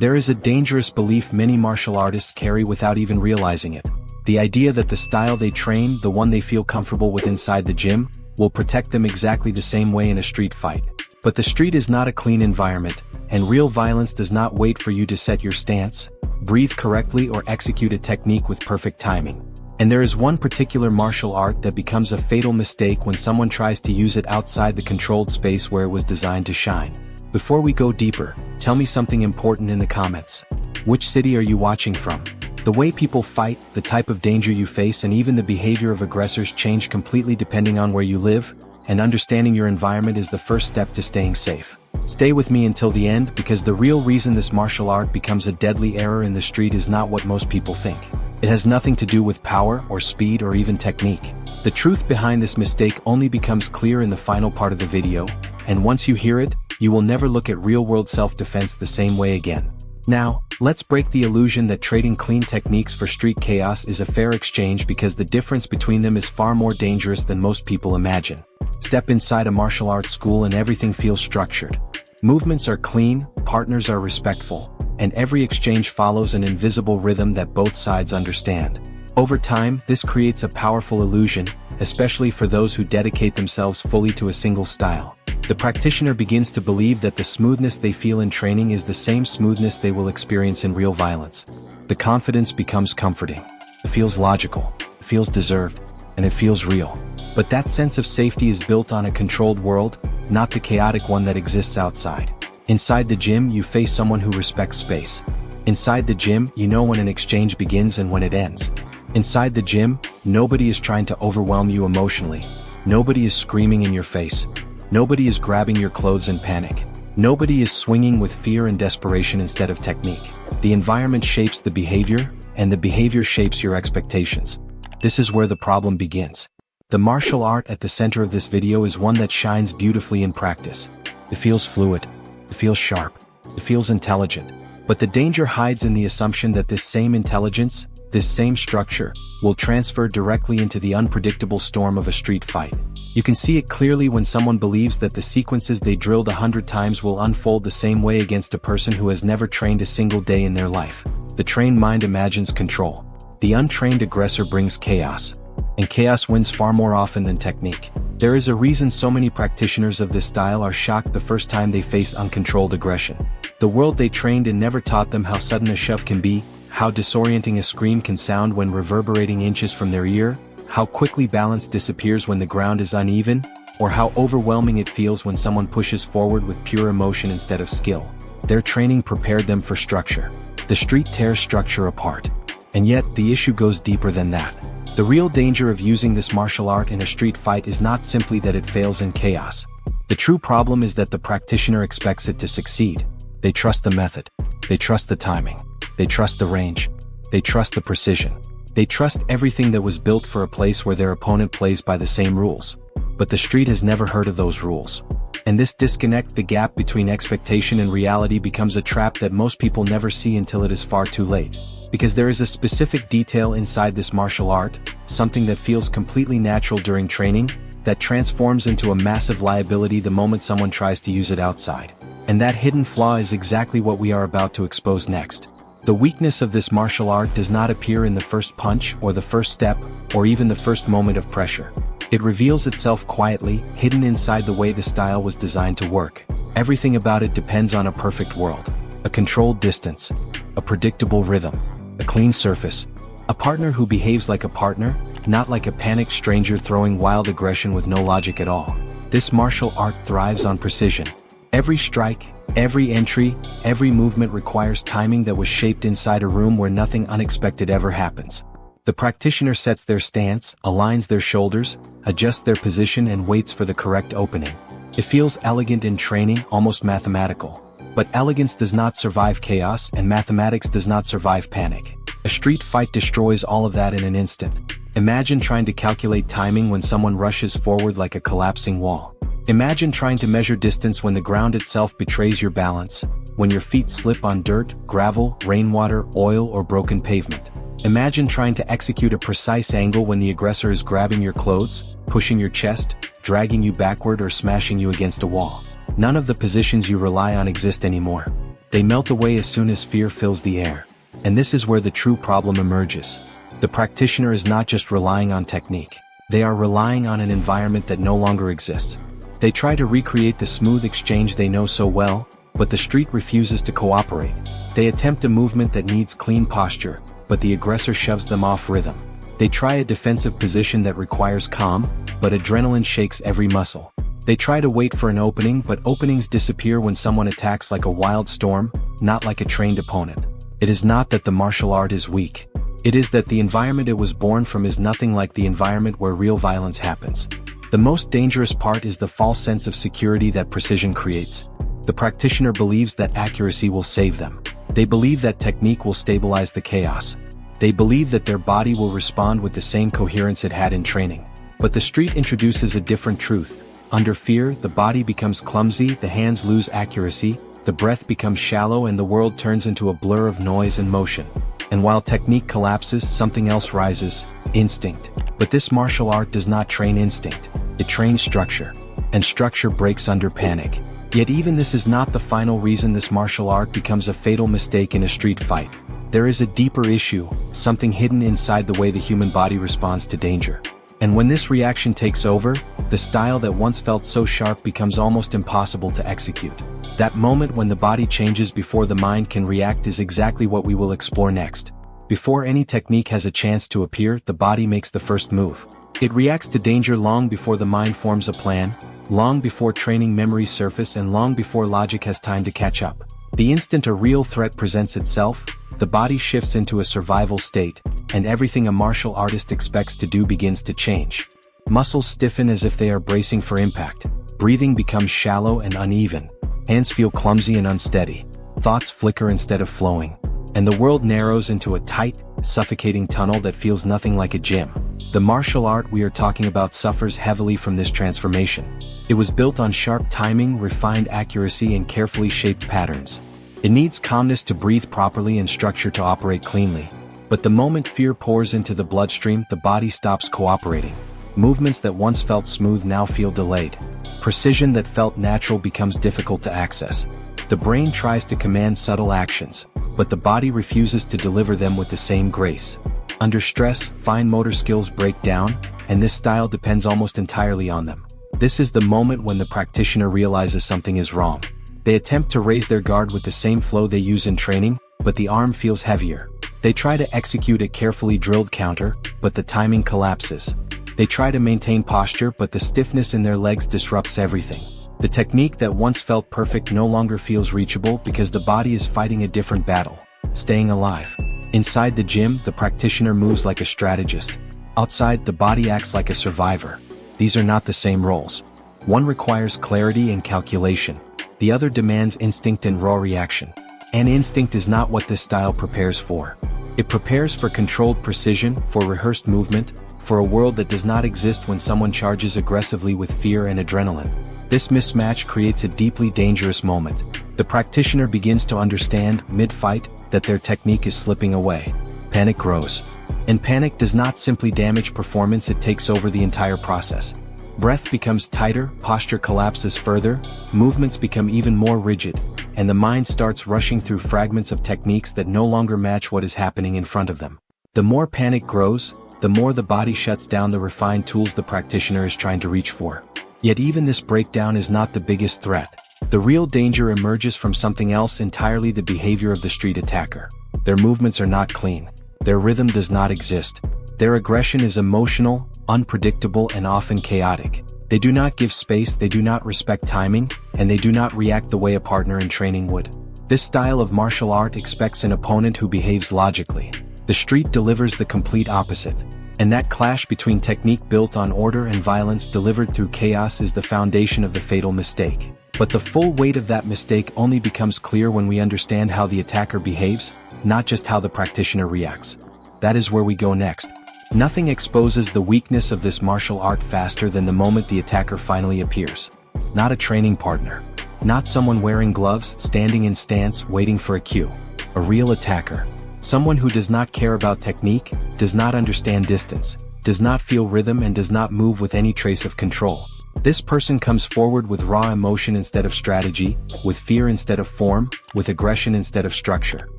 There is a dangerous belief many martial artists carry without even realizing it. The idea that the style they train, the one they feel comfortable with inside the gym, will protect them exactly the same way in a street fight. But the street is not a clean environment, and real violence does not wait for you to set your stance, breathe correctly, or execute a technique with perfect timing. And there is one particular martial art that becomes a fatal mistake when someone tries to use it outside the controlled space where it was designed to shine. Before we go deeper, tell me something important in the comments. Which city are you watching from? The way people fight, the type of danger you face, and even the behavior of aggressors change completely depending on where you live, and understanding your environment is the first step to staying safe. Stay with me until the end, because the real reason this martial art becomes a deadly error in the street is not what most people think. It has nothing to do with power or speed or even technique. The truth behind this mistake only becomes clear in the final part of the video, and once you hear it, you will never look at real-world self-defense the same way again. Now, let's break the illusion that trading clean techniques for street chaos is a fair exchange, because the difference between them is far more dangerous than most people imagine. Step inside a martial arts school and everything feels structured. Movements are clean, partners are respectful, and every exchange follows an invisible rhythm that both sides understand. Over time, this creates a powerful illusion, especially for those who dedicate themselves fully to a single style. The practitioner begins to believe that the smoothness they feel in training is the same smoothness they will experience in real violence. The confidence becomes comforting. It feels logical, it feels deserved, and it feels real. But that sense of safety is built on a controlled world, not the chaotic one that exists outside. Inside the gym, you face someone who respects space. Inside the gym, you know when an exchange begins and when it ends. Inside the gym, nobody is trying to overwhelm you emotionally. Nobody is screaming in your face. Nobody is grabbing your clothes in panic. Nobody is swinging with fear and desperation instead of technique. The environment shapes the behavior, and the behavior shapes your expectations. This is where the problem begins. The martial art at the center of this video is one that shines beautifully in practice. It feels fluid. It feels sharp. It feels intelligent. But the danger hides in the assumption that this same intelligence, this same structure, will transfer directly into the unpredictable storm of a street fight. You can see it clearly when someone believes that the sequences they drilled 100 times will unfold the same way against a person who has never trained a single day in their life. The trained mind imagines control. The untrained aggressor brings chaos. And chaos wins far more often than technique. There is a reason so many practitioners of this style are shocked the first time they face uncontrolled aggression. The world they trained in never taught them how sudden a shove can be, how disorienting a scream can sound when reverberating inches from their ear, how quickly balance disappears when the ground is uneven, or how overwhelming it feels when someone pushes forward with pure emotion instead of skill. Their training prepared them for structure. The street tears structure apart. And yet, the issue goes deeper than that. The real danger of using this martial art in a street fight is not simply that it fails in chaos. The true problem is that the practitioner expects it to succeed. They trust the method. They trust the timing. They trust the range. They trust the precision. They trust everything that was built for a place where their opponent plays by the same rules. But the street has never heard of those rules. And this disconnect, the gap between expectation and reality, becomes a trap that most people never see until it is far too late. Because there is a specific detail inside this martial art, something that feels completely natural during training, that transforms into a massive liability the moment someone tries to use it outside. And that hidden flaw is exactly what we are about to expose next. The weakness of this martial art does not appear in the first punch, or the first step, or even the first moment of pressure. It reveals itself quietly, hidden inside the way the style was designed to work. Everything about it depends on a perfect world, a controlled distance, a predictable rhythm, a clean surface, a partner who behaves like a partner, not like a panicked stranger throwing wild aggression with no logic at all. This martial art thrives on precision. Every strike, every entry, every movement requires timing that was shaped inside a room where nothing unexpected ever happens. The practitioner sets their stance, aligns their shoulders, adjusts their position, and waits for the correct opening. It feels elegant in training, almost mathematical. But elegance does not survive chaos, and mathematics does not survive panic. A street fight destroys all of that in an instant. Imagine trying to calculate timing when someone rushes forward like a collapsing wall. Imagine trying to measure distance when the ground itself betrays your balance, when your feet slip on dirt, gravel, rainwater, oil, or broken pavement. Imagine trying to execute a precise angle when the aggressor is grabbing your clothes, pushing your chest, dragging you backward, or smashing you against a wall. None of the positions you rely on exist anymore. They melt away as soon as fear fills the air. And this is where the true problem emerges. The practitioner is not just relying on technique. They are relying on an environment that no longer exists. They try to recreate the smooth exchange they know so well, but the street refuses to cooperate. They attempt a movement that needs clean posture, but the aggressor shoves them off rhythm. They try a defensive position that requires calm, but adrenaline shakes every muscle. They try to wait for an opening, but openings disappear when someone attacks like a wild storm, not like a trained opponent. It is not that the martial art is weak. It is that the environment it was born from is nothing like the environment where real violence happens. The most dangerous part is the false sense of security that precision creates. The practitioner believes that accuracy will save them. They believe that technique will stabilize the chaos. They believe that their body will respond with the same coherence it had in training. But the street introduces a different truth. Under fear, the body becomes clumsy, the hands lose accuracy, the breath becomes shallow, and the world turns into a blur of noise and motion. And while technique collapses, something else rises: instinct. But this martial art does not train instinct. It trains structure. And structure breaks under panic. Yet even this is not the final reason this martial art becomes a fatal mistake in a street fight. There is a deeper issue, something hidden inside the way the human body responds to danger. And when this reaction takes over, the style that once felt so sharp becomes almost impossible to execute. That moment when the body changes before the mind can react is exactly what we will explore next. Before any technique has a chance to appear, the body makes the first move. It reacts to danger long before the mind forms a plan, long before training memories surface, and long before logic has time to catch up. The instant a real threat presents itself, the body shifts into a survival state, and everything a martial artist expects to do begins to change. Muscles stiffen as if they are bracing for impact. Breathing becomes shallow and uneven. Hands feel clumsy and unsteady. Thoughts flicker instead of flowing. And the world narrows into a tight, suffocating tunnel that feels nothing like a gym. The martial art we are talking about suffers heavily from this transformation. It was built on sharp timing, refined accuracy, and carefully shaped patterns. It needs calmness to breathe properly and structure to operate cleanly. But the moment fear pours into the bloodstream, the body stops cooperating. Movements that once felt smooth now feel delayed. Precision that felt natural becomes difficult to access. The brain tries to command subtle actions, but the body refuses to deliver them with the same grace. Under stress, fine motor skills break down, and this style depends almost entirely on them. This is the moment when the practitioner realizes something is wrong. They attempt to raise their guard with the same flow they use in training, but the arm feels heavier. They try to execute a carefully drilled counter, but the timing collapses. They try to maintain posture, but the stiffness in their legs disrupts everything. The technique that once felt perfect no longer feels reachable because the body is fighting a different battle, staying alive. Inside the gym, the practitioner moves like a strategist. Outside, the body acts like a survivor. These are not the same roles. One requires clarity and calculation. The other demands instinct and raw reaction. And instinct is not what this style prepares for. It prepares for controlled precision, for rehearsed movement, for a world that does not exist when someone charges aggressively with fear and adrenaline. This mismatch creates a deeply dangerous moment. The practitioner begins to understand, mid-fight, that their technique is slipping away. Panic grows. And panic does not simply damage performance, it takes over the entire process. Breath becomes tighter, posture collapses further, movements become even more rigid, and the mind starts rushing through fragments of techniques that no longer match what is happening in front of them. The more panic grows, the more the body shuts down the refined tools the practitioner is trying to reach for. Yet even this breakdown is not the biggest threat. The real danger emerges from something else entirely: the behavior of the street attacker. Their movements are not clean. Their rhythm does not exist. Their aggression is emotional, unpredictable, and often chaotic. They do not give space, they do not respect timing, and they do not react the way a partner in training would. This style of martial art expects an opponent who behaves logically. The street delivers the complete opposite. And that clash between technique built on order and violence delivered through chaos is the foundation of the fatal mistake. But the full weight of that mistake only becomes clear when we understand how the attacker behaves, not just how the practitioner reacts. That is where we go next. Nothing exposes the weakness of this martial art faster than the moment the attacker finally appears. Not a training partner. Not someone wearing gloves, standing in stance, waiting for a cue. A real attacker. Someone who does not care about technique, does not understand distance, does not feel rhythm, and does not move with any trace of control. This person comes forward with raw emotion instead of strategy, with fear instead of form, with aggression instead of structure.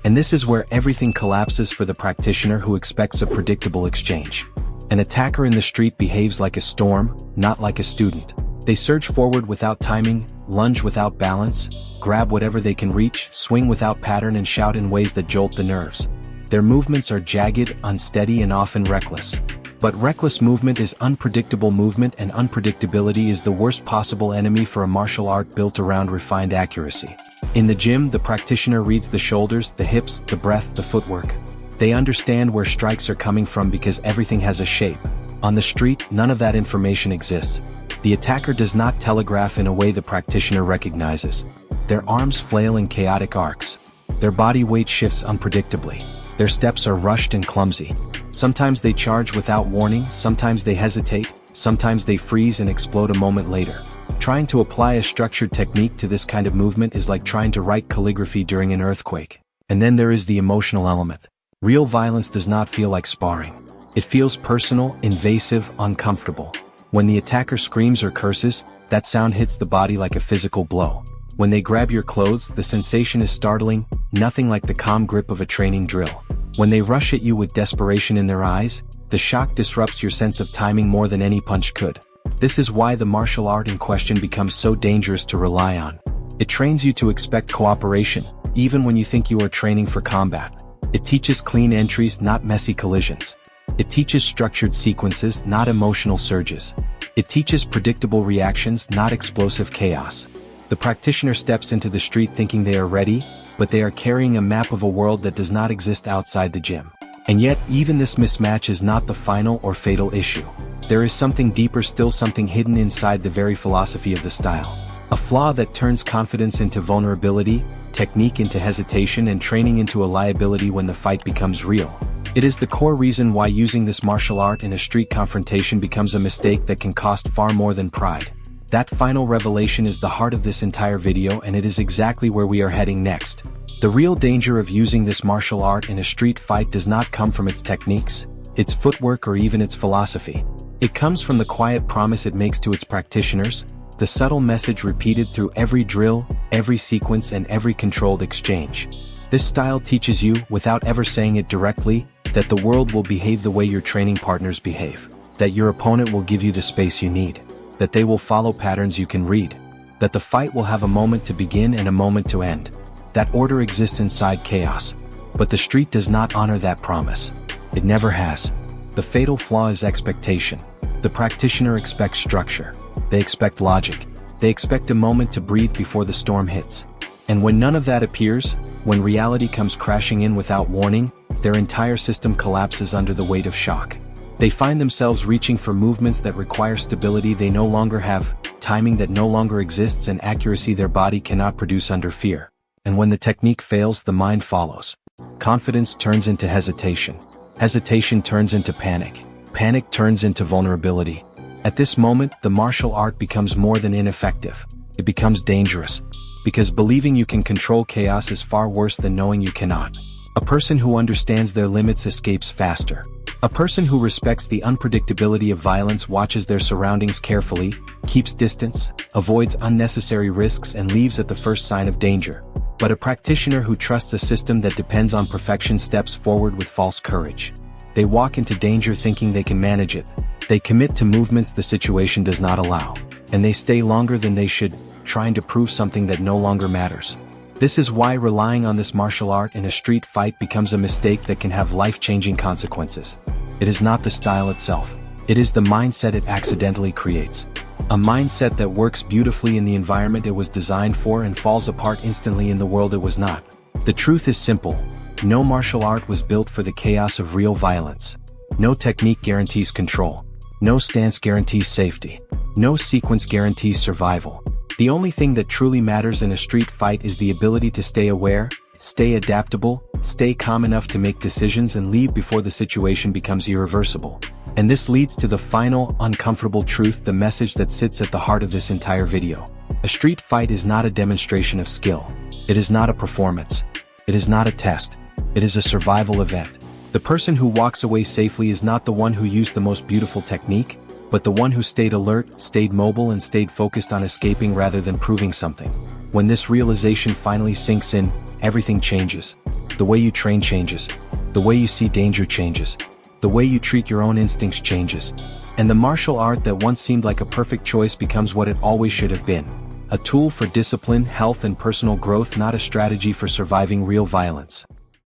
And this is where everything collapses for the practitioner who expects a predictable exchange. An attacker in the street behaves like a storm, not like a student. They surge forward without timing, lunge without balance, grab whatever they can reach, swing without pattern, and shout in ways that jolt the nerves. Their movements are jagged, unsteady, and often reckless. But reckless movement is unpredictable movement, and unpredictability is the worst possible enemy for a martial art built around refined accuracy. In the gym, the practitioner reads the shoulders, the hips, the breath, the footwork. They understand where strikes are coming from because everything has a shape. On the street, none of that information exists. The attacker does not telegraph in a way the practitioner recognizes. Their arms flail in chaotic arcs. Their body weight shifts unpredictably. Their steps are rushed and clumsy. Sometimes they charge without warning, sometimes they hesitate, sometimes they freeze and explode a moment later. Trying to apply a structured technique to this kind of movement is like trying to write calligraphy during an earthquake. And then there is the emotional element. Real violence does not feel like sparring. It feels personal, invasive, uncomfortable. When the attacker screams or curses, that sound hits the body like a physical blow. When they grab your clothes, the sensation is startling, nothing like the calm grip of a training drill. When they rush at you with desperation in their eyes, the shock disrupts your sense of timing more than any punch could. This is why the martial art in question becomes so dangerous to rely on. It trains you to expect cooperation, even when you think you are training for combat. It teaches clean entries, not messy collisions. It teaches structured sequences, not emotional surges. It teaches predictable reactions, not explosive chaos. The practitioner steps into the street thinking they are ready, but they are carrying a map of a world that does not exist outside the gym. And yet, even this mismatch is not the final or fatal issue. There is something deeper, still something hidden inside the very philosophy of the style. A flaw that turns confidence into vulnerability, technique into hesitation, and training into a liability when the fight becomes real. It is the core reason why using this martial art in a street confrontation becomes a mistake that can cost far more than pride. That final revelation is the heart of this entire video, and it is exactly where we are heading next. The real danger of using this martial art in a street fight does not come from its techniques, its footwork, or even its philosophy. It comes from the quiet promise it makes to its practitioners, the subtle message repeated through every drill, every sequence, and every controlled exchange. This style teaches you, without ever saying it directly, that the world will behave the way your training partners behave, that your opponent will give you the space you need, that they will follow patterns you can read, that the fight will have a moment to begin and a moment to end. That order exists inside chaos. But the street does not honor that promise. It never has. The fatal flaw is expectation. The practitioner expects structure. They expect logic. They expect a moment to breathe before the storm hits. And when none of that appears, when reality comes crashing in without warning, their entire system collapses under the weight of shock. They find themselves reaching for movements that require stability they no longer have, timing that no longer exists, and accuracy their body cannot produce under fear. And when the technique fails, the mind follows. Confidence turns into hesitation. Hesitation turns into panic. Panic turns into vulnerability. At this moment, the martial art becomes more than ineffective. It becomes dangerous. Because believing you can control chaos is far worse than knowing you cannot. A person who understands their limits escapes faster. A person who respects the unpredictability of violence watches their surroundings carefully, keeps distance, avoids unnecessary risks, and leaves at the first sign of danger. But a practitioner who trusts a system that depends on perfection steps forward with false courage. They walk into danger thinking they can manage it. They commit to movements the situation does not allow. And they stay longer than they should, trying to prove something that no longer matters. This is why relying on this martial art in a street fight becomes a mistake that can have life-changing consequences. It is not the style itself. It is the mindset it accidentally creates. A mindset that works beautifully in the environment it was designed for and falls apart instantly in the world it was not. The truth is simple. No martial art was built for the chaos of real violence. No technique guarantees control. No stance guarantees safety. No sequence guarantees survival. The only thing that truly matters in a street fight is the ability to stay aware, stay adaptable, stay calm enough to make decisions, and leave before the situation becomes irreversible. And this leads to the final, uncomfortable truth, the message that sits at the heart of this entire video. A street fight is not a demonstration of skill. It is not a performance. It is not a test. It is a survival event. The person who walks away safely is not the one who used the most beautiful technique. but the one who stayed alert, stayed mobile and stayed focused on escaping rather than proving something. When this realization finally sinks in, everything changes. The way you train changes. The way you see danger changes. The way you treat your own instincts changes. And the martial art that once seemed like a perfect choice becomes what it always should have been. A tool for discipline, health and personal growth, not a strategy for surviving real violence.